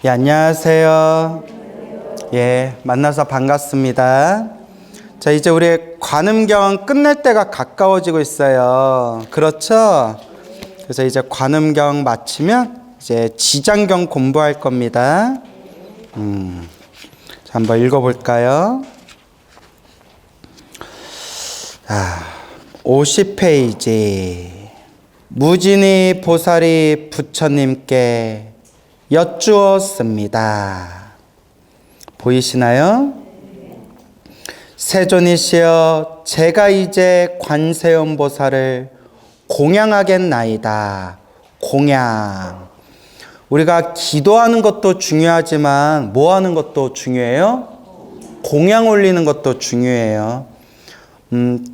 예, 안녕하세요. 예, 만나서 반갑습니다. 자, 이제 우리 관음경 끝낼 때가 가까워지고 있어요. 그렇죠? 그래서 이제 관음경 마치면 이제 지장경 공부할 겁니다. 자, 한번 읽어볼까요? 50페이지. 무진이 보살이 부처님께 여쭈었습니다. 보이시나요? 세존이시여, 제가 이제 관세음보살을 공양하겠나이다. 공양. 우리가 기도하는 것도 중요하지만 뭐 하는 것도 중요해요? 공양 올리는 것도 중요해요.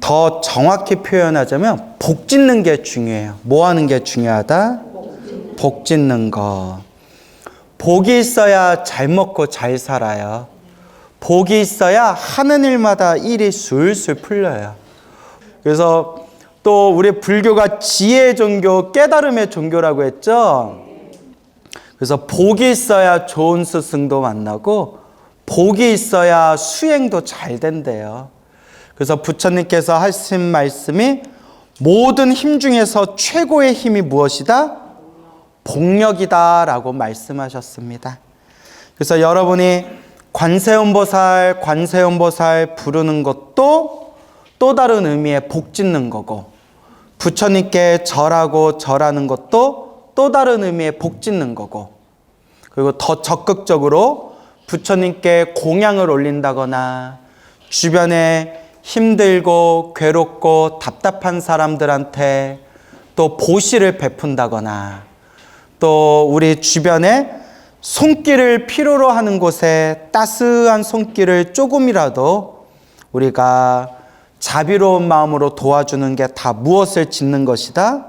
더 정확히 표현하자면 복 짓는 게 중요해요. 뭐 하는 게 중요하다? 복 짓는 거. 복이 있어야 잘 먹고 잘 살아요. 복이 있어야 하는 일마다 일이 술술 풀려요. 그래서 또 우리 불교가 지혜의 종교, 깨달음의 종교라고 했죠. 그래서 복이 있어야 좋은 스승도 만나고 복이 있어야 수행도 잘 된대요. 그래서 부처님께서 하신 말씀이 모든 힘 중에서 최고의 힘이 무엇이다? 복력이다 라고 말씀하셨습니다. 그래서 여러분이 관세음보살 부르는 것도 또 다른 의미의 복 짓는 거고, 부처님께 절하고 절하는 것도 또 다른 의미의 복 짓는 거고, 그리고 더 적극적으로 부처님께 공양을 올린다거나 주변에 힘들고 괴롭고 답답한 사람들한테 또 보시를 베푼다거나, 또 우리 주변에 손길을 필요로 하는 곳에 따스한 손길을 조금이라도 우리가 자비로운 마음으로 도와주는 게 다 무엇을 짓는 것이다?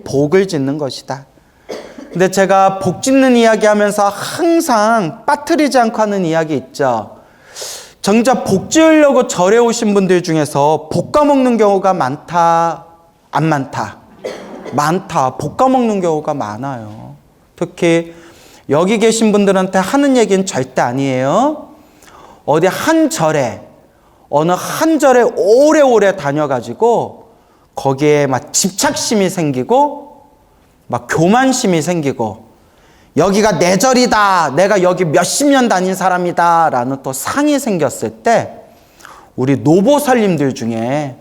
복을 짓는 것이다. 근데 제가 복 짓는 이야기 하면서 항상 빠뜨리지 않고 하는 이야기 있죠. 정작 복 지으려고 절에 오신 분들 중에서 복 까먹는 경우가 많다, 안 많다? 많다. 복 까먹는 경우가 많아요. 특히 여기 계신 분들한테 하는 얘기는 절대 아니에요. 어디 한 절에, 어느 한 절에 오래오래 다녀가지고 거기에 막 집착심이 생기고 막 교만심이 생기고, 여기가 내 절이다, 내가 여기 몇십 년 다닌 사람이다 라는 또 상이 생겼을 때 우리 노보살님들 중에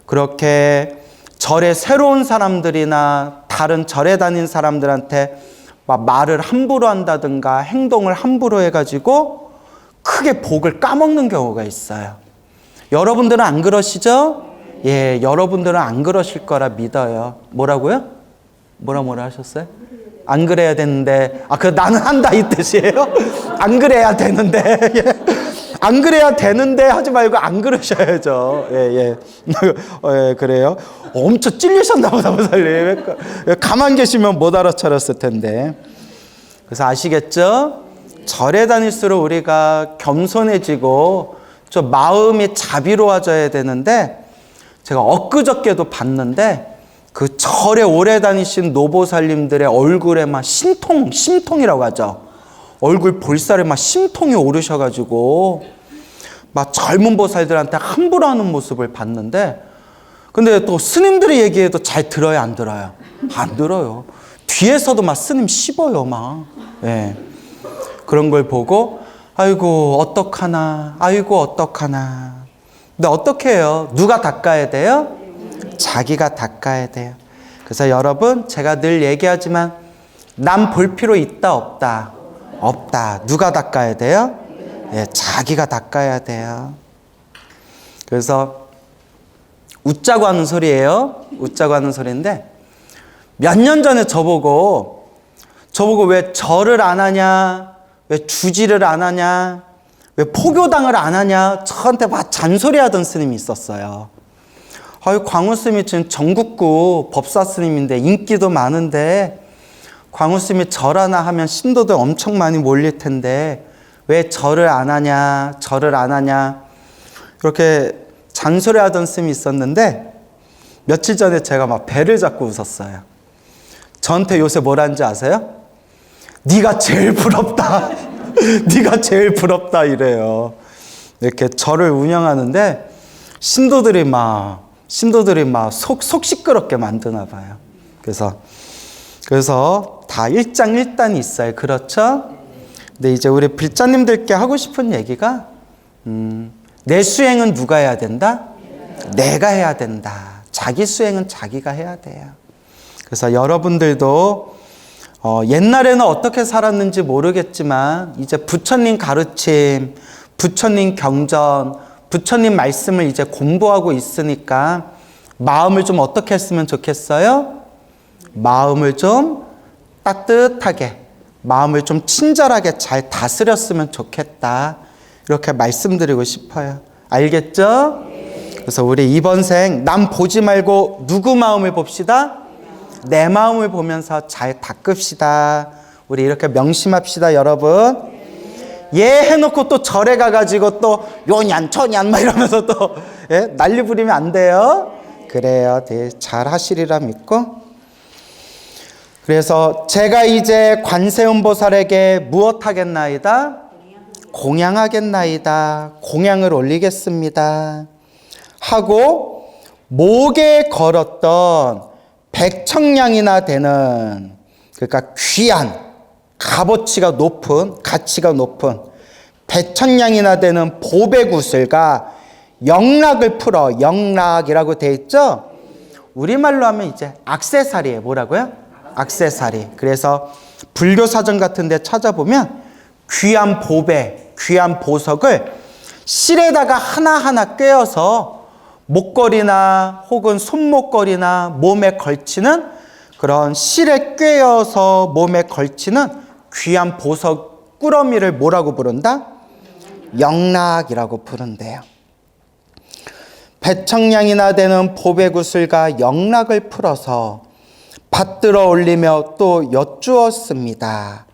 그렇게 절에 새로운 사람들이나 다른 절에 다닌 사람들한테 막 말을 함부로 한다든가 행동을 함부로 해가지고 크게 복을 까먹는 경우가 있어요. 여러분들은 안 그러시죠? 예, 여러분들은 안 그러실 거라 믿어요. 뭐라고요? 뭐라 하셨어요? 안 그래야 되는데, 나는 한다 이 뜻이에요? 안 그래야 되는데, 안 그래야 되는데 하지 말고 안 그러셔야죠. 예, 그래요. 엄청 찔리셨나 보다, 보살님. 가만 계시면 못 알아차렸을 텐데. 그래서 아시겠죠? 절에 다닐수록 우리가 겸손해지고 좀 마음이 자비로워져야 되는데, 제가 엊그저께도 봤는데 그 절에 오래 다니신 노보살님들의 얼굴에 막 심통이라고 하죠. 얼굴 볼살에 막 심통이 오르셔가지고 막 젊은 보살들한테 함부로 하는 모습을 봤는데, 근데 또 스님들의 얘기에도 잘 들어요, 안 들어요? 안 들어요. 뒤에서도 막 스님 씹어요, 막. 예. 그런 걸 보고 아이고 어떡하나. 근데 어떻게 해요? 누가 닦아야 돼요? 자기가 닦아야 돼요. 그래서 여러분, 제가 늘 얘기하지만 남 볼 필요 있다 없다? 없다. 누가 닦아야 돼요? 예, 자기가 닦아야 돼요. 그래서 웃자고 하는 소리예요. 웃자고 하는 소리인데, 몇 년 전에 저보고 왜 절을 안 하냐, 왜 주지를 안 하냐, 왜 포교당을 안 하냐, 저한테 막 잔소리하던 스님이 있었어요. 광우 스님이 지금 전국구 법사 스님인데 인기도 많은데 광우 스님이 절 하나 하면 신도들 엄청 많이 몰릴 텐데 왜 절을 안 하냐, 이렇게 잔소리하던 스님이 있었는데, 며칠 전에 제가 막 배를 잡고 웃었어요. 저한테 요새 뭐라는지 아세요? 네가 제일 부럽다. 네가 제일 부럽다 이래요. 이렇게 절을 운영하는데 신도들이 막 속 시끄럽게 만드나 봐요. 그래서 다 일장일단이 있어요. 그렇죠? 근데 이제 우리 불자님들께 하고 싶은 얘기가 내 수행은 누가 해야 된다? 내가 해야 된다. 자기 수행은 자기가 해야 돼요. 그래서 여러분들도 옛날에는 어떻게 살았는지 모르겠지만 이제 부처님 가르침, 부처님 경전, 부처님 말씀을 이제 공부하고 있으니까 마음을 좀 어떻게 했으면 좋겠어요? 마음을 좀 따뜻하게, 마음을 좀 친절하게 잘 다스렸으면 좋겠다. 이렇게 말씀드리고 싶어요. 알겠죠? 그래서 우리 이번 생 남 보지 말고 누구 마음을 봅시다? 내 마음을 보면서 잘 닦읍시다. 우리 이렇게 명심합시다, 여러분. 예 해놓고 또 절에 가가지고 또 요년 초년 막 이러면서 또 난리 부리면 안 돼요. 그래요. 네, 잘 하시리라 믿고. 그래서 제가 이제 관세음보살에게 무엇 하겠나이다? 공양하겠나이다. 공양을 올리겠습니다. 하고 목에 걸었던 100청량이나 되는, 그러니까 귀한, 값어치가 높은, 가치가 높은 100청량이나 되는 보배구슬과 영락을 풀어, 영락이라고 되어 있죠? 우리말로 하면 이제 액세서리예요. 뭐라고요? 액세서리. 그래서 불교사전 같은 데 찾아보면 귀한 보배, 귀한 보석을 실에다가 하나하나 꿰어서 목걸이나 혹은 손목걸이나 몸에 걸치는, 그런 실에 꿰어서 몸에 걸치는 귀한 보석 꾸러미를 뭐라고 부른다? 영락이라고 부른대요. 100청량이나 되는 보배구슬과 영락을 풀어서 받들어 올리며 또 여쭈었습니다.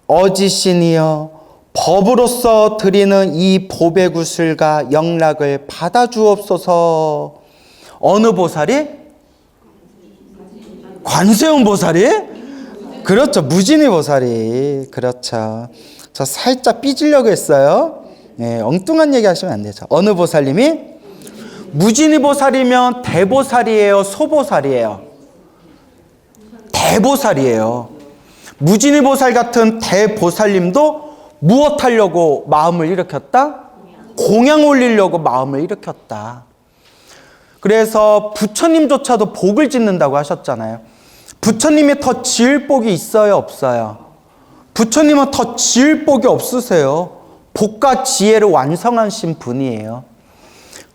어지신이여, 법으로서 드리는 이 보배구슬과 영락을 받아주옵소서. 어느 보살이? 관세음보살이? 그렇죠. 무진이 보살이. 그렇죠. 저 살짝 삐지려고 했어요. 네, 엉뚱한 얘기 하시면 안 되죠. 어느 보살님이? 무진이 보살이면 대보살이에요? 소보살이에요? 대보살이에요. 무진이 보살 같은 대보살님도 무엇 하려고 마음을 일으켰다? 공양 올리려고 마음을 일으켰다. 그래서 부처님조차도 복을 짓는다고 하셨잖아요. 부처님이 더 지을 복이 있어요, 없어요? 부처님은 더 지을 복이 없으세요. 복과 지혜를 완성하신 분이에요.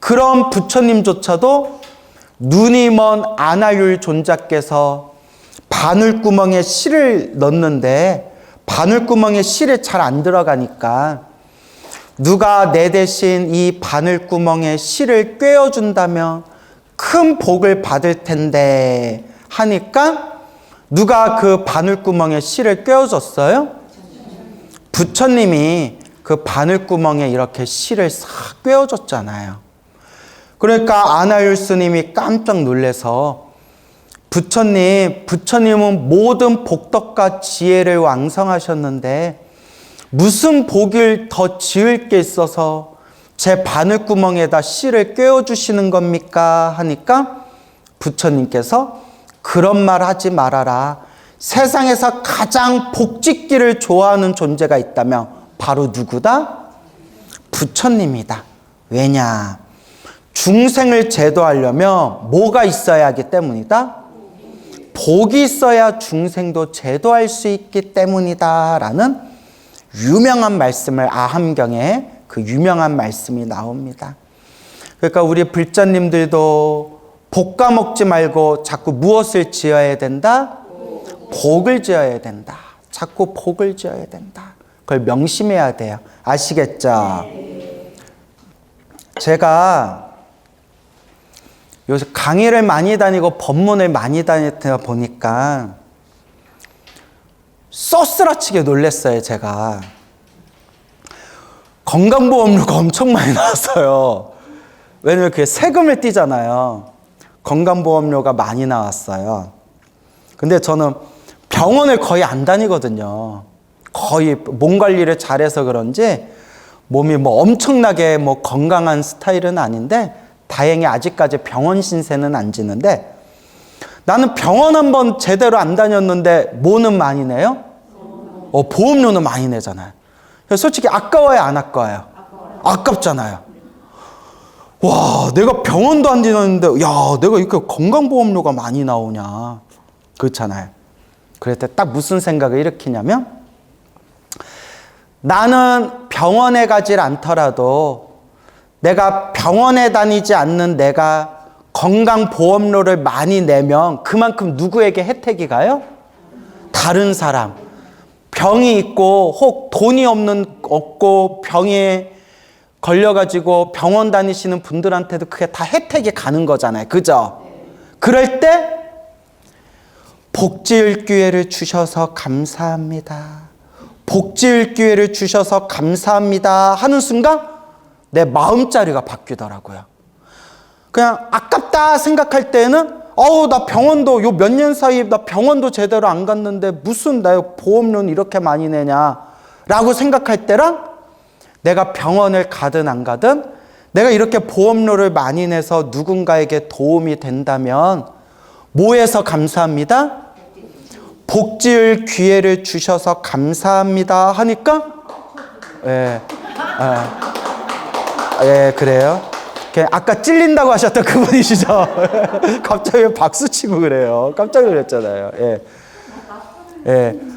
그런 부처님조차도 눈이 먼 아나율 존자께서 바늘구멍에 실을 넣는데 바늘구멍에 실이 잘 안 들어가니까 누가 내 대신 이 바늘구멍에 실을 꿰어준다면 큰 복을 받을 텐데 하니까 누가 그 바늘구멍에 실을 꿰어줬어요? 부처님이 그 바늘구멍에 이렇게 실을 싹 꿰어줬잖아요. 그러니까 아나율 스님이 깜짝 놀라서 부처님은 모든 복덕과 지혜를 왕성하셨는데 무슨 복을 더 지을 게 있어서 제 바늘구멍에다 실을 꿰어주시는 겁니까? 하니까 부처님께서 그런 말 하지 말아라. 세상에서 가장 복짓기를 좋아하는 존재가 있다면 바로 누구다? 부처님이다. 왜냐? 중생을 제도하려면 뭐가 있어야 하기 때문이다? 복이 있어야 중생도 제도할 수 있기 때문이다 라는 유명한 말씀을 아함경에 그 유명한 말씀이 나옵니다. 그러니까 우리 불자님들도 복 까먹지 말고 자꾸 무엇을 지어야 된다? 복을 지어야 된다. 자꾸 복을 지어야 된다. 그걸 명심해야 돼요. 아시겠죠? 제가 요새 강의를 많이 다니고 법문을 많이 다니다 보니까 쏘스라치게 놀랐어요. 제가 건강보험료가 엄청 많이 나왔어요. 왜냐면 그게 세금을 떼잖아요. 건강보험료가 많이 나왔어요. 근데 저는 병원을 거의 안 다니거든요. 거의 몸 관리를 잘해서 그런지 몸이 뭐 엄청나게 뭐 건강한 스타일은 아닌데 다행히 아직까지 병원 신세는 안 지는데, 나는 병원 한번 제대로 안 다녔는데 뭐는 많이 내요? 보험료는 많이 내잖아요. 솔직히 아까워요, 안 아까워요? 아깝잖아요. 와, 내가 병원도 안 다녔는데 야, 내가 이렇게 건강보험료가 많이 나오냐. 그렇잖아요. 그럴 때 딱 무슨 생각을 일으키냐면, 나는 병원에 가질 않더라도 내가 병원에 다니지 않는 내가 건강보험료를 많이 내면 그만큼 누구에게 혜택이 가요? 다른 사람. 병이 있고 혹 돈이 없고 병에 걸려가지고 병원 다니시는 분들한테도 그게 다 혜택이 가는 거잖아요. 그죠? 그럴 때 복지일 기회를 주셔서 감사합니다. 복지일 기회를 주셔서 감사합니다 하는 순간 내 마음자리가 바뀌더라고요. 그냥 아깝다 생각할 때는 나 병원도 요 몇 년 사이에 나 병원도 제대로 안 갔는데 무슨 나 보험료는 이렇게 많이 내냐 라고 생각할 때랑, 내가 병원을 가든 안 가든 내가 이렇게 보험료를 많이 내서 누군가에게 도움이 된다면 뭐해서 감사합니다? 복지의 기회를 주셔서 감사합니다 하니까 그래요. 아까 찔린다고 하셨던 그분이시죠? 갑자기 박수 치고 그래요. 깜짝 놀랐잖아요.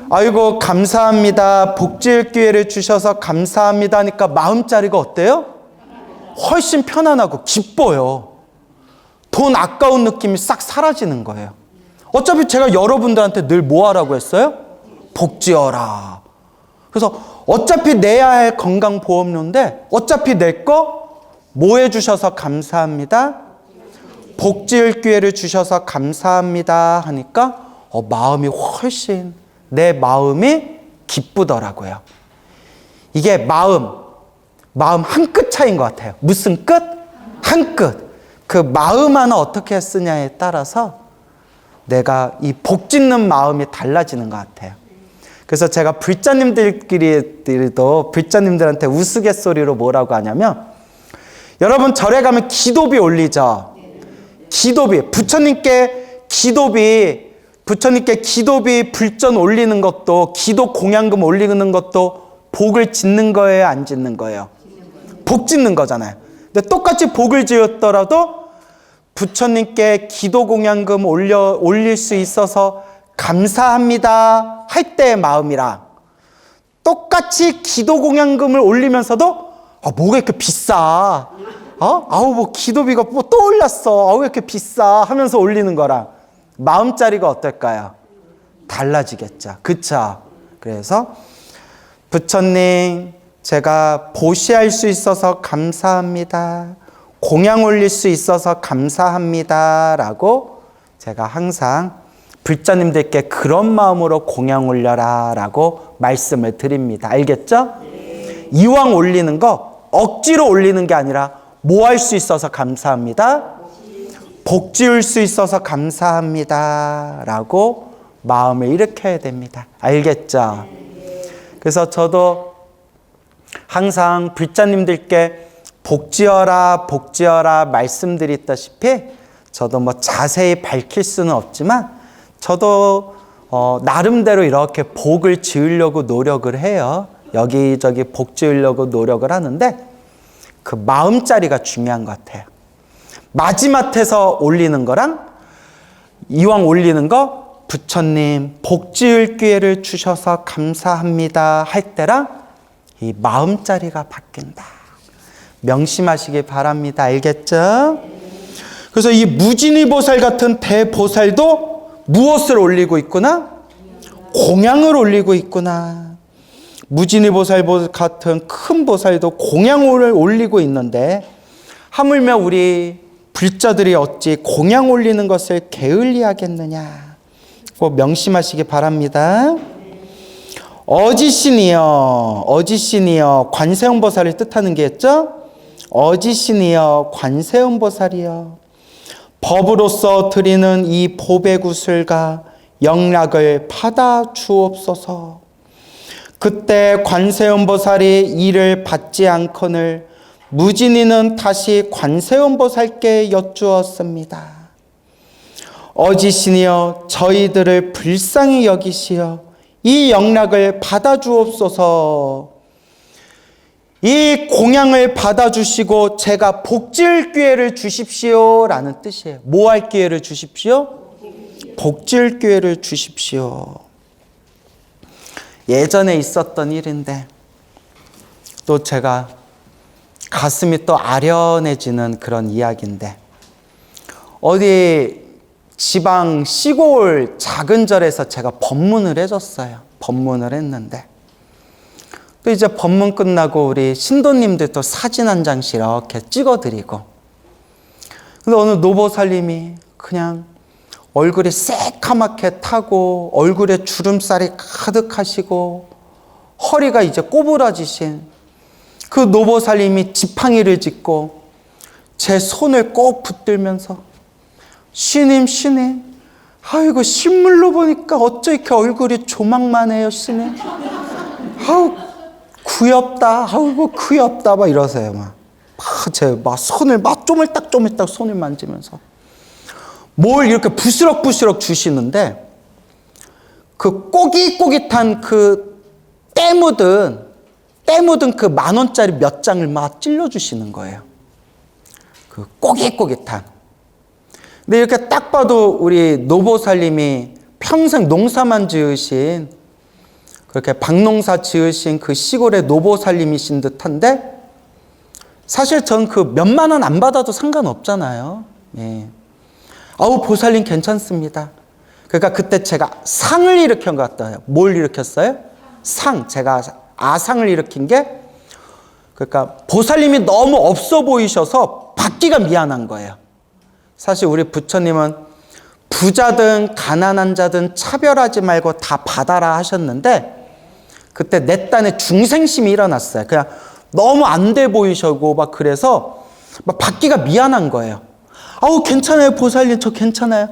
아이고 감사합니다. 복지의 기회를 주셔서 감사합니다 하니까 마음자리가 어때요? 훨씬 편안하고 기뻐요. 돈 아까운 느낌이 싹 사라지는 거예요. 어차피 제가 여러분들한테 늘 뭐 하라고 했어요? 복지어라. 그래서 어차피 내야 할 건강보험료인데 어차피 내 거 뭐 해주셔서 감사합니다? 복지의 기회를 주셔서 감사합니다 하니까 마음이 훨씬, 내 마음이 기쁘더라고요. 이게 마음 한 끗 차이인 것 같아요. 무슨 끝? 한 끝. 그 마음 하나 어떻게 쓰냐에 따라서 내가 이 복 짓는 마음이 달라지는 것 같아요. 그래서 제가 불자님들끼리도 불자님들한테 우스갯소리로 뭐라고 하냐면, 여러분 절에 가면 기도비 올리죠. 기도비, 부처님께 기도비 불전 올리는 것도, 기도 공양금 올리는 것도 복을 짓는 거예요, 안 짓는 거예요? 복 짓는 거잖아요. 근데 똑같이 복을 지었더라도 부처님께 기도 공양금 올릴 수 있어서 감사합니다 할 때의 마음이랑, 똑같이 기도 공양금을 올리면서도 뭐가 이렇게 비싸? 뭐 기도비가 뭐 또 올랐어. 왜 이렇게 비싸? 하면서 올리는 거랑 마음자리가 어떨까요? 달라지겠죠. 그쵸? 그래서 부처님, 제가 보시할 수 있어서 감사합니다. 공양 올릴 수 있어서 감사합니다 라고 제가 항상 불자님들께 그런 마음으로 공양 올려라 라고 말씀을 드립니다. 알겠죠? 이왕 올리는 거 억지로 올리는 게 아니라 뭐 할 수 있어서 감사합니다? 복 지을 수 있어서 감사합니다 라고 마음을 일으켜야 됩니다. 알겠죠? 그래서 저도 항상 불자님들께 복지어라 말씀드렸다시피, 저도 뭐 자세히 밝힐 수는 없지만 저도 나름대로 이렇게 복을 지으려고 노력을 해요. 여기저기 복 지으려고 노력을 하는데 그 마음자리가 중요한 것 같아요. 마지막에서 올리는 거랑 이왕 올리는 거, 부처님 복 지을 기회를 주셔서 감사합니다 할 때랑 이 마음자리가 바뀐다. 명심하시기 바랍니다. 알겠죠? 그래서 이 무진이 보살 같은 대보살도 무엇을 올리고 있구나? 공양을 올리고 있구나. 무진이 보살 같은 큰 보살도 공양을 올리고 있는데, 하물며 우리 불자들이 어찌 공양 올리는 것을 게을리하겠느냐. 꼭 명심하시기 바랍니다. 어지신이여 관세음보살을 뜻하는 게 있죠? 어지신이여 관세음보살이여, 법으로서 드리는 이 보배구슬과 영락을 받아 주옵소서. 그때 관세음보살이 이를 받지 않거늘 무진이는 다시 관세음보살께 여쭈었습니다. 어지신이여 저희들을 불쌍히 여기시어 이 영락을 받아 주옵소서. 이 공양을 받아주시고 제가 복질 기회를 주십시오 라는 뜻이에요. 뭐 할 기회를 주십시오? 복질 기회를 주십시오. 예전에 있었던 일인데 또 제가 가슴이 또 아련해지는 그런 이야기인데, 어디 지방 시골 작은 절에서 제가 법문을 해줬어요. 법문을 했는데 또 이제 법문 끝나고 우리 신도님들 또 사진 한 장씩 이렇게 찍어드리고, 근데 어느 노보살님이 그냥 얼굴이 새카맣게 타고 얼굴에 주름살이 가득하시고 허리가 이제 꼬부라지신 그 노보살님이 지팡이를 짚고 제 손을 꼭 붙들면서 스님, 아이고 신물로 보니까 어째 이렇게 얼굴이 조망만해요, 스님. 아우 귀엽다, 아이고 귀엽다, 막 이러세요. 제 손을 쪼물딱 손을 만지면서 뭘 이렇게 부스럭부스럭 주시는데, 그 꼬깃꼬깃한 그 때 묻은 그 10,000원짜리 몇 장을 막 찔러주시는 거예요. 그 꼬깃꼬깃한. 근데 이렇게 딱 봐도 우리 노보살님이 평생 농사만 지으신, 그렇게 박농사 지으신 그 시골의 노보살님이신 듯한데, 사실 전 그 몇만 원 안 받아도 상관없잖아요. 예. 아우 보살님 괜찮습니다. 그러니까 그때 제가 상을 일으킨 것 같아요. 뭘 일으켰어요? 상. 제가 아상을 일으킨 게, 그러니까 보살님이 너무 없어 보이셔서 받기가 미안한 거예요. 사실 우리 부처님은 부자든 가난한 자든 차별하지 말고 다 받아라 하셨는데, 그때 내 딴에 중생심이 일어났어요. 그냥 너무 안 돼 보이시고 막 그래서 막 받기가 미안한 거예요. 아우 괜찮아요 보살님, 저 괜찮아요.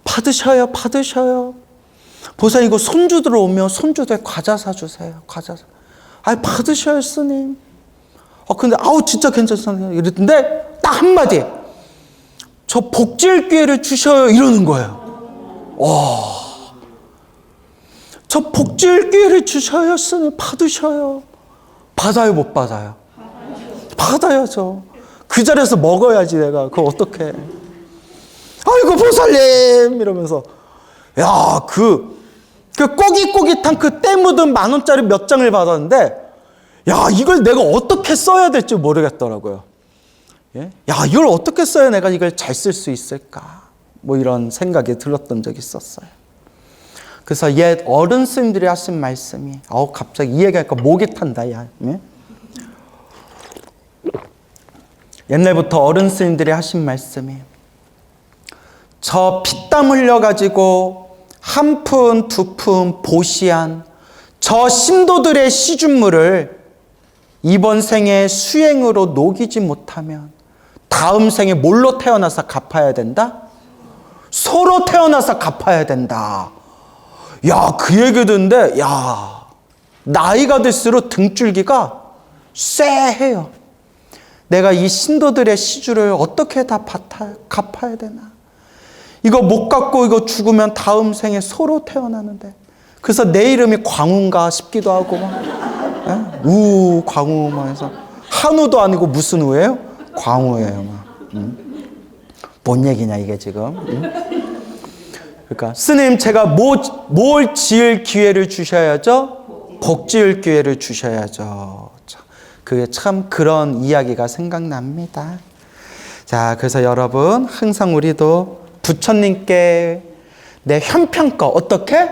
받으셔요. 보살님 이거 손주들 오면 손주들 과자 사주세요. 과자. 아이 받으셔요 스님. 근데 아우 진짜 괜찮습니다. 이랬는데 딱 한마디, 저 복질 기회를 주셔요 이러는 거예요. 저 복질 기회를 주셔요 스님. 받으셔요. 받아요 못 받아요? 받아야죠. 그 자리에서 먹어야지 내가. 그거 어떡해. 아이고 보살님 이러면서, 야 그 꼬깃꼬깃한 그 때 묻은 10,000원짜리 몇 장을 받았는데, 야 이걸 내가 어떻게 써야 될지 모르겠더라고요. 예? 야 이걸 어떻게 써야 내가 이걸 잘 쓸 수 있을까, 뭐 이런 생각이 들었던 적이 있었어요. 그래서 옛 어른 스님들이 하신 말씀이, 갑자기 이 얘기하니까 목이 탄다. 야. 예? 옛날부터 어른 스님들이 하신 말씀이, 저 피땀 흘려가지고 한 푼, 두 푼 보시한 저 신도들의 시준물을 이번 생에 수행으로 녹이지 못하면 다음 생에 뭘로 태어나서 갚아야 된다? 소로 태어나서 갚아야 된다. 야, 그 얘기 듣는데, 야, 나이가 들수록 등줄기가 쎄해요. 내가 이 신도들의 시주를 어떻게 다 갚아야 되나? 이거 못 갚고 이거 죽으면 다음 생에 소로 태어나는데, 그래서 내 이름이 광우인가 싶기도 하고 막, 우 광우 막 해서, 한우도 아니고 무슨 우예요? 광우예요. 막. 뭔 얘기냐 이게 지금? 그러니까 스님 제가 뭘 지을 기회를 주셔야죠? 복 지을 기회를 주셔야죠. 그게 참 그런 이야기가 생각납니다. 자, 그래서 여러분 항상 우리도 부처님께 내 형편껏, 어떻게?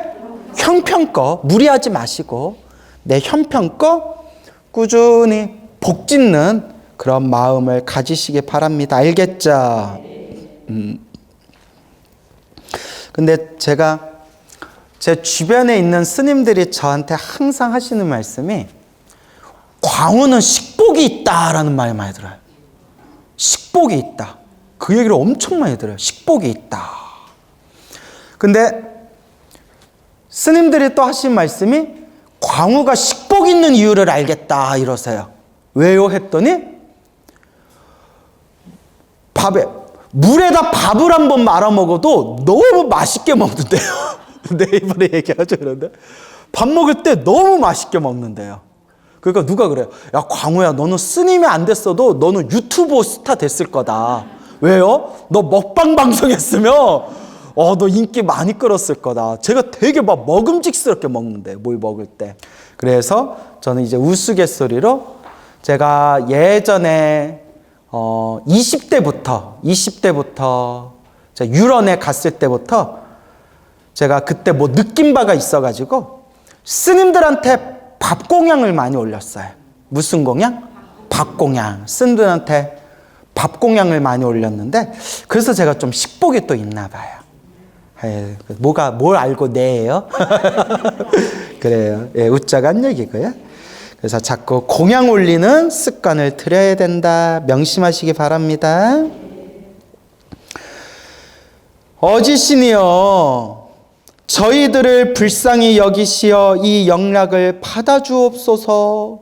형편껏 무리하지 마시고 내 형편껏 꾸준히 복 짓는 그런 마음을 가지시기 바랍니다. 알겠죠? 근데 제가 제 주변에 있는 스님들이 저한테 항상 하시는 말씀이, 광우는 식복이 있다라는 말이 많이 들어요. 식복이 있다. 그 얘기를 엄청 많이 들어요. 식복이 있다. 근데 스님들이 또 하신 말씀이 광우가 식복 있는 이유를 알겠다 이러세요. 왜요? 했더니 물에다 밥을 한번 말아 먹어도 너무 맛있게 먹는데요. 내 입으로 얘기하죠. 그런데 밥 먹을 때 너무 맛있게 먹는데요. 그러니까 누가 그래요? 야, 광우야, 너는 스님이 안 됐어도 너는 유튜버 스타 됐을 거다. 왜요? 너 먹방 방송했으면 너 인기 많이 끌었을 거다. 제가 되게 막 먹음직스럽게 먹는데, 뭘 먹을 때. 그래서 저는 이제 우스갯소리로 제가 예전에 20대부터 제가 유런에 갔을 때부터 제가 그때 뭐 느낀 바가 있어가지고 스님들한테 밥 공양을 많이 올렸어요. 무슨 공양? 밥 공양. 스님들한테 밥 공양을 많이 올렸는데 그래서 제가 좀 식복이 또 있나 봐요. 뭘 알고 내예요? 그래요. 예, 웃자간 얘기고요. 그래서 자꾸 공양 올리는 습관을 들여야 된다. 명심하시기 바랍니다. 어지신이여, 저희들을 불쌍히 여기시어 이 영락을 받아주옵소서.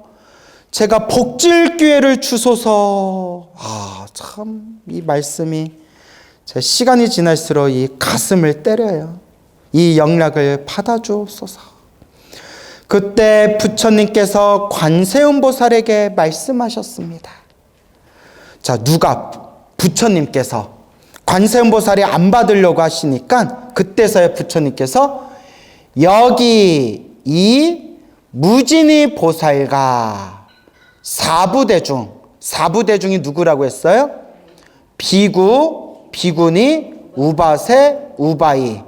제가 복질 기회를 주소서. 참 이 말씀이 제 시간이 지날수록 이 가슴을 때려요. 이 영락을 받아주옵소서. 그때 부처님께서 관세음보살에게 말씀하셨습니다. 자, 누가? 부처님께서. 관세음보살이 안 받으려고 하시니까 그때서야 부처님께서 여기 이 무진이 보살과 사부대중이 누구라고 했어요? 비구, 비구니, 우바세, 우바이.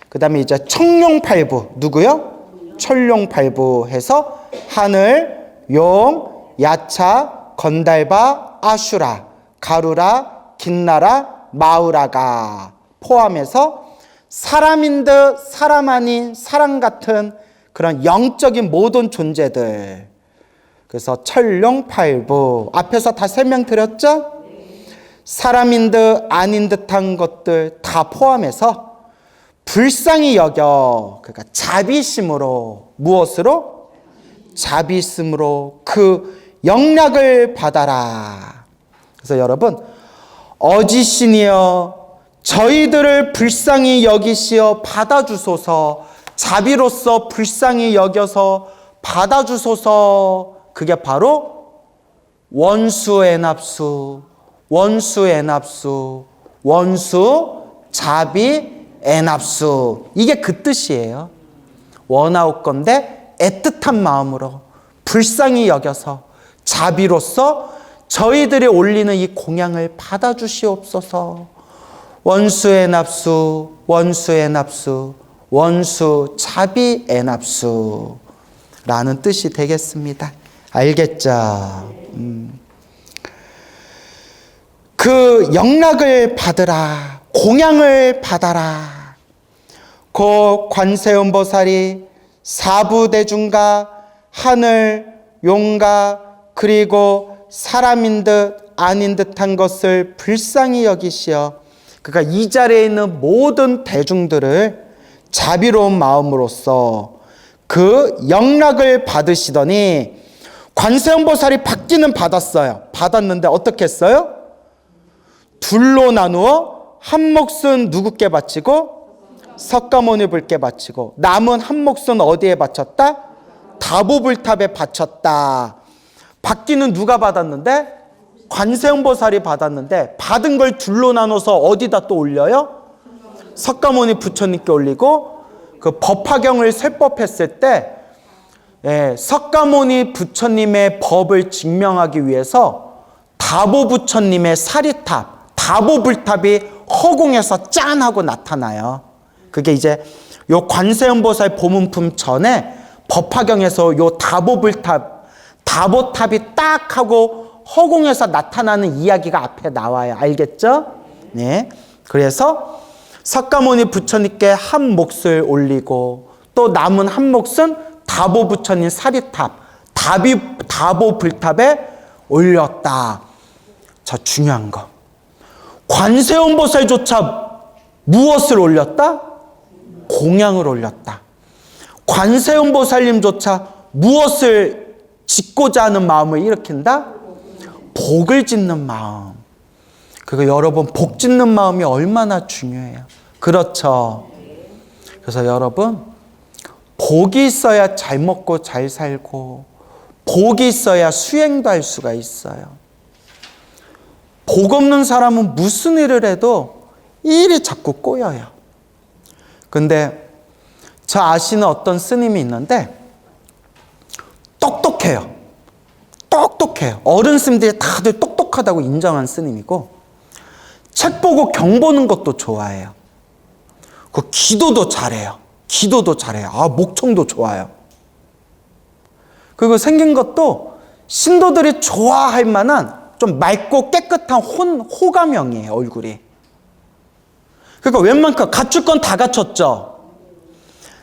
그 다음에 이제 청룡팔부. 누구요? 철룡팔부 해서 하늘, 용, 야차, 건달바, 아슈라, 가루라, 긴나라, 마우라가 포함해서 사람인 듯 사람 아닌 사람 같은 그런 영적인 모든 존재들. 그래서 철룡팔부 앞에서 다 설명드렸죠? 사람인 듯 아닌 듯한 것들 다 포함해서 불쌍히 여겨, 그러니까 자비심으로, 무엇으로? 자비심으로 그 영락을 받아라. 그래서 여러분, 어지신이여, 저희들을 불쌍히 여기시어 받아주소서. 자비로서 불쌍히 여겨서 받아주소서. 그게 바로 원수애납수, 원수애납수, 원수 자비 애납수. 이게 그 뜻이에요. 원하옵건대 애틋한 마음으로 불쌍히 여겨서 자비로서 저희들이 올리는 이 공양을 받아주시옵소서. 원수애납수, 원수애납수, 원수 자비애납수 라는 뜻이 되겠습니다. 알겠죠? 그 영락을 받으라, 공양을 받아라. 그 관세음보살이 사부대중과 하늘, 용과 그리고 사람인 듯 아닌 듯한 것을 불쌍히 여기시어, 그러니까 이 자리에 있는 모든 대중들을 자비로운 마음으로써 그 영락을 받으시더니 관세음보살이 받기는 받았어요. 받았는데 어떻게 했어요? 둘로 나누어 한 몫은 누구께 바치고 석가모니 불께 바치고 남은 한 몫은 어디에 바쳤다? 다보불탑에 바쳤다. 받기는 누가 받았는데? 관세음보살이 받았는데 받은 걸 둘로 나눠서 어디다 또 올려요? 석가모니 부처님께 올리고 그 법화경을 설법했을 때 석가모니 부처님의 법을 증명하기 위해서 다보 부처님의 사리탑, 다보불탑이 허공에서 짠 하고 나타나요. 그게 이제 요 관세음보살 보문품 전에 법화경에서 요 다보불탑, 다보탑이 딱 하고 허공에서 나타나는 이야기가 앞에 나와요. 알겠죠? 네. 그래서 석가모니 부처님께 한 몫을 올리고 또 남은 한 몫은 다보 부처님 사리탑, 다보불탑에 올렸다. 자, 중요한 거. 관세음보살조차 무엇을 올렸다? 공양을 올렸다. 관세음보살님조차 무엇을 짓고자 하는 마음을 일으킨다? 복을 짓는 마음. 그리고 여러분, 복 짓는 마음이 얼마나 중요해요. 그렇죠. 그래서 여러분, 복이 있어야 잘 먹고 잘 살고, 복이 있어야 수행도 할 수가 있어요. 복 없는 사람은 무슨 일을 해도 일이 자꾸 꼬여요. 근데 저 아시는 어떤 스님이 있는데 똑똑해요. 똑똑해요. 어른 스님들이 다들 똑똑하다고 인정한 스님이고, 책 보고 경 보는 것도 좋아해요. 그 기도도 잘해요. 기도도 잘해요. 목청도 좋아요. 그리고 생긴 것도 신도들이 좋아할 만한 좀 맑고 깨끗한 호감형이에요, 얼굴이. 그러니까 웬만큼 갖출 건 다 갖췄죠.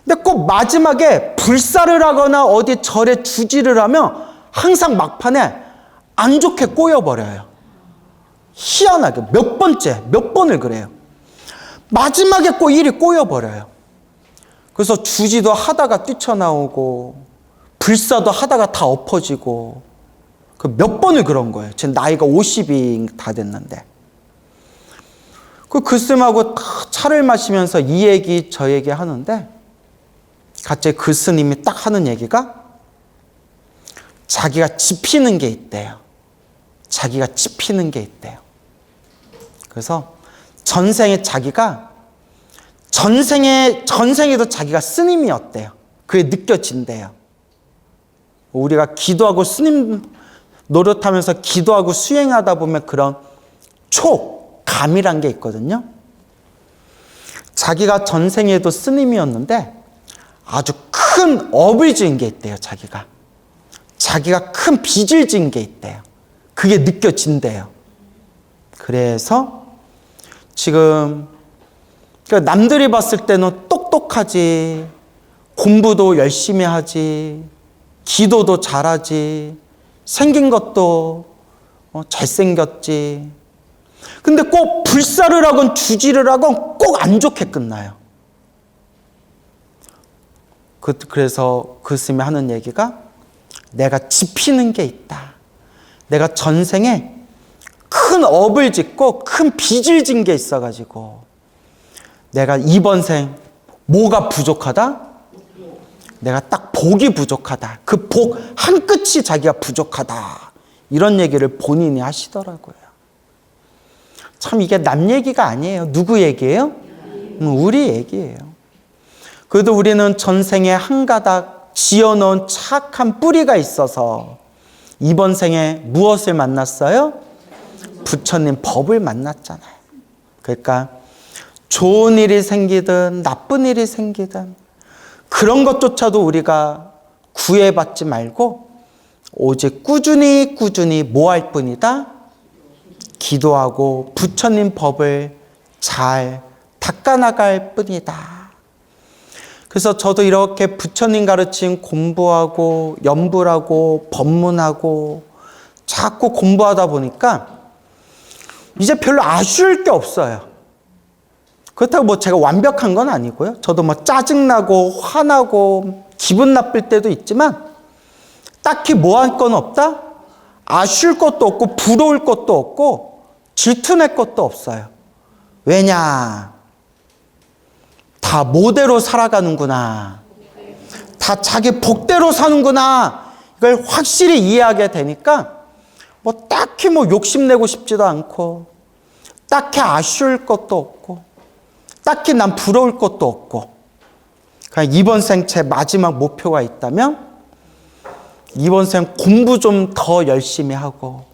근데 꼭 마지막에 불사를 하거나 어디 절에 주지를 하면 항상 막판에 안 좋게 꼬여버려요. 희한하게 몇 번을 그래요. 마지막에 꼭 일이 꼬여버려요. 그래서 주지도 하다가 뛰쳐나오고 불사도 하다가 다 엎어지고, 그 몇 번을 그런 거예요. 제 나이가 50이 다 됐는데. 그 스님하고 차를 마시면서 이 얘기 저 얘기 하는데 갑자기 그 스님이 딱 하는 얘기가 자기가 짚히는 게 있대요. 자기가 짚히는 게 있대요. 그래서 전생에 전생에도 자기가 스님이었대요. 그게 느껴진대요. 우리가 기도하고 스님 노릇하면서 기도하고 수행하다 보면 그런 감이란 게 있거든요. 자기가 전생에도 스님이었는데 아주 큰 업을 지은 게 있대요. 자기가 큰 빚을 지은 게 있대요. 그게 느껴진대요. 그래서 지금 남들이 봤을 때는 똑똑하지, 공부도 열심히 하지, 기도도 잘하지, 생긴 것도 잘생겼지. 근데 꼭 불사를 하건 주지를 하건 꼭 안 좋게 끝나요. 그래서 그 스님이 하는 얘기가 내가 짚히는 게 있다. 내가 전생에 큰 업을 짓고 큰 빚을 진 게 있어가지고 내가 이번 생 뭐가 부족하다? 내가 딱 복이 부족하다. 그 복 한 끝이 자기가 부족하다. 이런 얘기를 본인이 하시더라고요. 참 이게 남 얘기가 아니에요. 누구 얘기예요? 우리 얘기예요. 그래도 우리는 전생에 한 가닥 지어놓은 착한 뿌리가 있어서 이번 생에 무엇을 만났어요? 부처님 법을 만났잖아요. 그러니까 좋은 일이 생기든 나쁜 일이 생기든 그런 것조차도 우리가 구애받지 말고 오직 꾸준히 뭐 할 뿐이다? 기도하고 부처님 법을 잘 닦아나갈 뿐이다. 그래서 저도 이렇게 부처님 가르친 공부하고 연불하고 법문하고 자꾸 공부하다 보니까 이제 별로 아쉬울 게 없어요. 그렇다고 제가 완벽한 건 아니고요. 저도 짜증나고 화나고 기분 나쁠 때도 있지만 딱히 뭐 할 건 없다? 아쉬울 것도 없고 부러울 것도 없고 질투낼 것도 없어요. 왜냐? 다 뭐대로 살아가는구나. 다 자기 복대로 사는구나. 이걸 확실히 이해하게 되니까 딱히 욕심내고 싶지도 않고 딱히 아쉬울 것도 없고 딱히 난 부러울 것도 없고 그냥 이번 생 제 마지막 목표가 있다면 이번 생 공부 좀 더 열심히 하고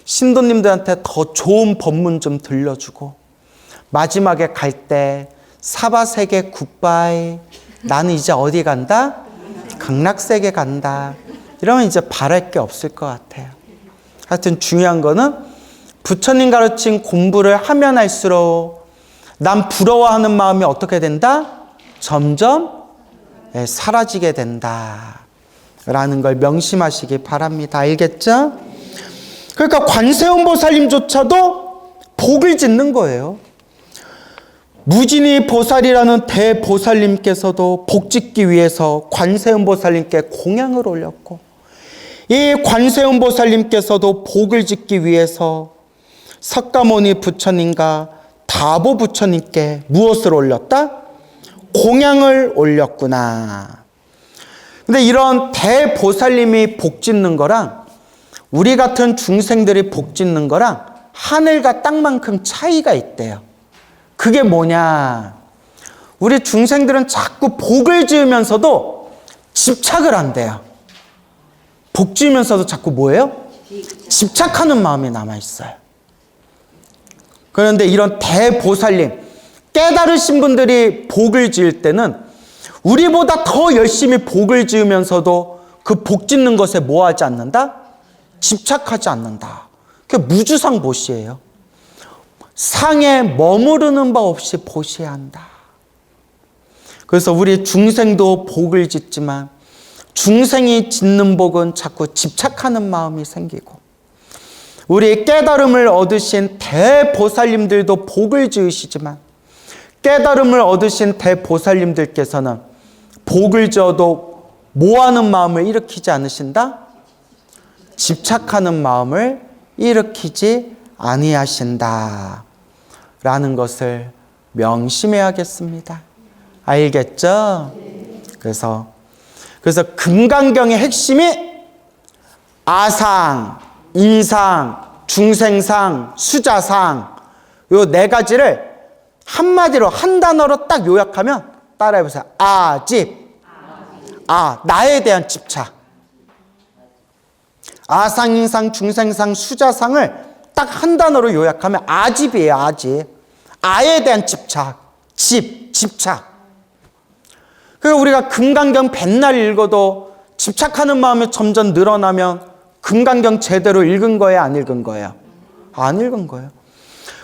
신도님들한테 더 좋은 법문 좀 들려주고 마지막에 갈 때 사바세계 굿바이 나는 이제 어디 간다? 극락세계 간다. 이러면 이제 바랄 게 없을 것 같아요. 하여튼 중요한 거는 부처님 가르친 공부를 하면 할수록 남 부러워하는 마음이 어떻게 된다? 점점 사라지게 된다. 라는 걸 명심하시기 바랍니다. 알겠죠? 그러니까 관세음보살님조차도 복을 짓는 거예요. 무진이 보살이라는 대보살님께서도 복 짓기 위해서 관세음 보살님께 공양을 올렸고, 이 관세음 보살님께서도 복을 짓기 위해서 석가모니 부처님과 다보 부처님께 무엇을 올렸다? 공양을 올렸구나. 근데 이런 대보살님이 복 짓는 거랑 우리 같은 중생들이 복 짓는 거랑 하늘과 땅만큼 차이가 있대요. 그게 뭐냐? 우리 중생들은 자꾸 복을 지으면서도 집착을 한대요. 복 지으면서도 자꾸 뭐예요? 집착하는 마음이 남아있어요. 그런데 이런 대보살님, 깨달으신 분들이 복을 지을 때는 우리보다 더 열심히 복을 지으면서도 그 복 짓는 것에 뭐 하지 않는다? 집착하지 않는다. 그게 무주상 보시예요. 상에 머무르는 바 없이 보시야 한다. 그래서 우리 중생도 복을 짓지만 중생이 짓는 복은 자꾸 집착하는 마음이 생기고, 우리 깨달음을 얻으신 대보살님들도 복을 지으시지만 깨달음을 얻으신 대보살님들께서는 복을 지어도 뭐하는 마음을 일으키지 않으신다? 집착하는 마음을 일으키지 아니하신다 라는 것을 명심해야겠습니다. 알겠죠? 그래서 금강경의 핵심이 아상, 인상, 중생상, 수자상, 요 네 가지를 한마디로 한 단어로 딱 요약하면 따라해보세요. 아집. 나에 대한 집착. 아상, 인상, 중생상, 수자상을 딱 한 단어로 요약하면 아집이에요. 아집. 아에 대한 집착. 집착. 그래서 우리가 금강경 백날 읽어도 집착하는 마음이 점점 늘어나면 금강경 제대로 읽은 거예요? 안 읽은 거예요? 안 읽은 거예요.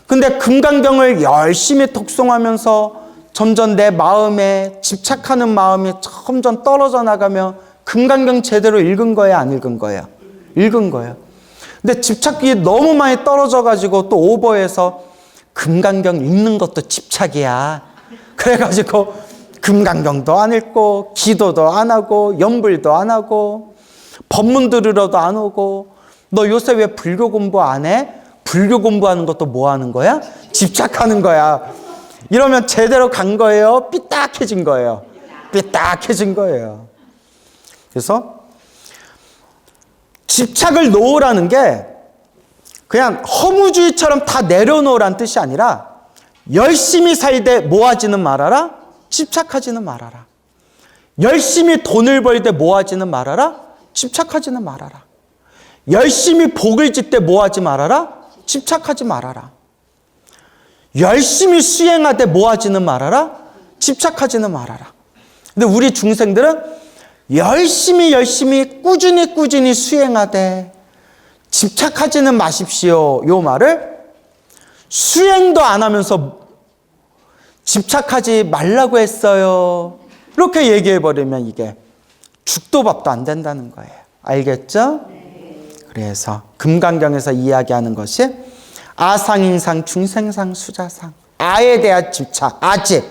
근데 금강경을 열심히 독송하면서 점점 내 마음에 집착하는 마음이 점점 떨어져 나가면 금강경 제대로 읽은 거예요? 안 읽은 거예요? 읽은 거예요. 근데 집착이 너무 많이 떨어져 가지고 또 오버해서 금강경 읽는 것도 집착이야. 그래가지고 금강경도 안 읽고 기도도 안 하고 연불도 안 하고 법문 들으러도 안 오고, 너 요새 왜 불교 공부 안 해? 불교 공부하는 것도 뭐 하는 거야? 집착하는 거야. 이러면 제대로 간 거예요? 삐딱해진 거예요? 삐딱해진 거예요. 그래서 집착을 놓으라는 게 그냥 허무주의처럼 다 내려놓으라는 뜻이 아니라 열심히 살되 뭐 하지는 말아라? 집착하지는 말아라. 열심히 돈을 벌되 뭐 하지는 말아라? 집착하지는 말아라. 열심히 복을 짓되 뭐 하지 말아라? 집착하지 말아라. 열심히 수행하되 뭐 하지는 말아라? 집착하지는 말아라. 근데 우리 중생들은 열심히 꾸준히 수행하되 집착하지는 마십시오. 요 말을 수행도 안 하면서 집착하지 말라고 했어요. 이렇게 얘기해버리면 이게 죽도 밥도 안 된다는 거예요. 알겠죠? 그래서 금강경에서 이야기하는 것이 아상인상, 중생상, 수자상, 아에 대한 집착, 아집,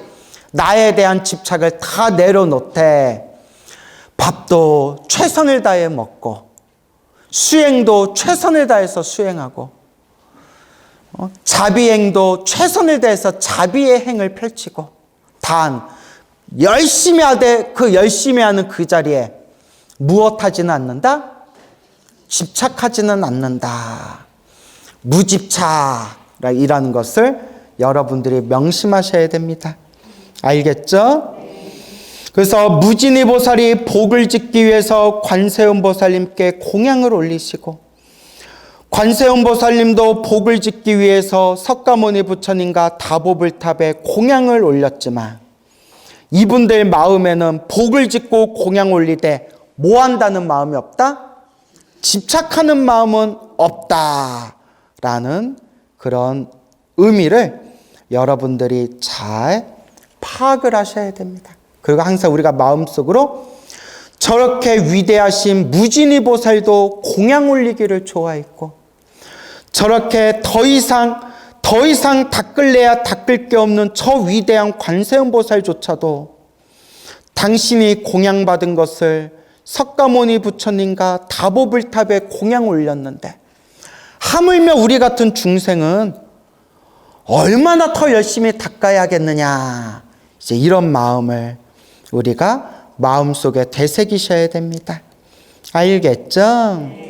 나에 대한 집착을 다 내려놓되 밥도 최선을 다해 먹고 수행도 최선을 다해서 수행하고 자비행도 최선을 다해서 자비의 행을 펼치고, 단 열심히 하되 그 열심히 하는 그 자리에 무엇하지는 않는다? 집착하지는 않는다. 무집착이라는 것을 여러분들이 명심하셔야 됩니다. 알겠죠? 그래서 무진이 보살이 복을 짓기 위해서 관세음 보살님께 공양을 올리시고, 관세음 보살님도 복을 짓기 위해서 석가모니 부처님과 다보불탑에 공양을 올렸지만 이분들 마음에는 복을 짓고 공양 올리되 뭐 한다는 마음이 없다? 집착하는 마음은 없다라는 그런 의미를 여러분들이 잘 파악을 하셔야 됩니다. 그리고 항상 우리가 마음속으로 저렇게 위대하신 무진이 보살도 공양 올리기를 좋아했고, 저렇게 더 더 이상 닦을래야 닦을 게 없는 저 위대한 관세음보살조차도 당신이 공양받은 것을 석가모니 부처님과 다보불탑에 공양 올렸는데 하물며 우리 같은 중생은 얼마나 더 열심히 닦아야겠느냐. 이제 이런 마음을 우리가 마음속에 되새기셔야 됩니다. 알겠죠?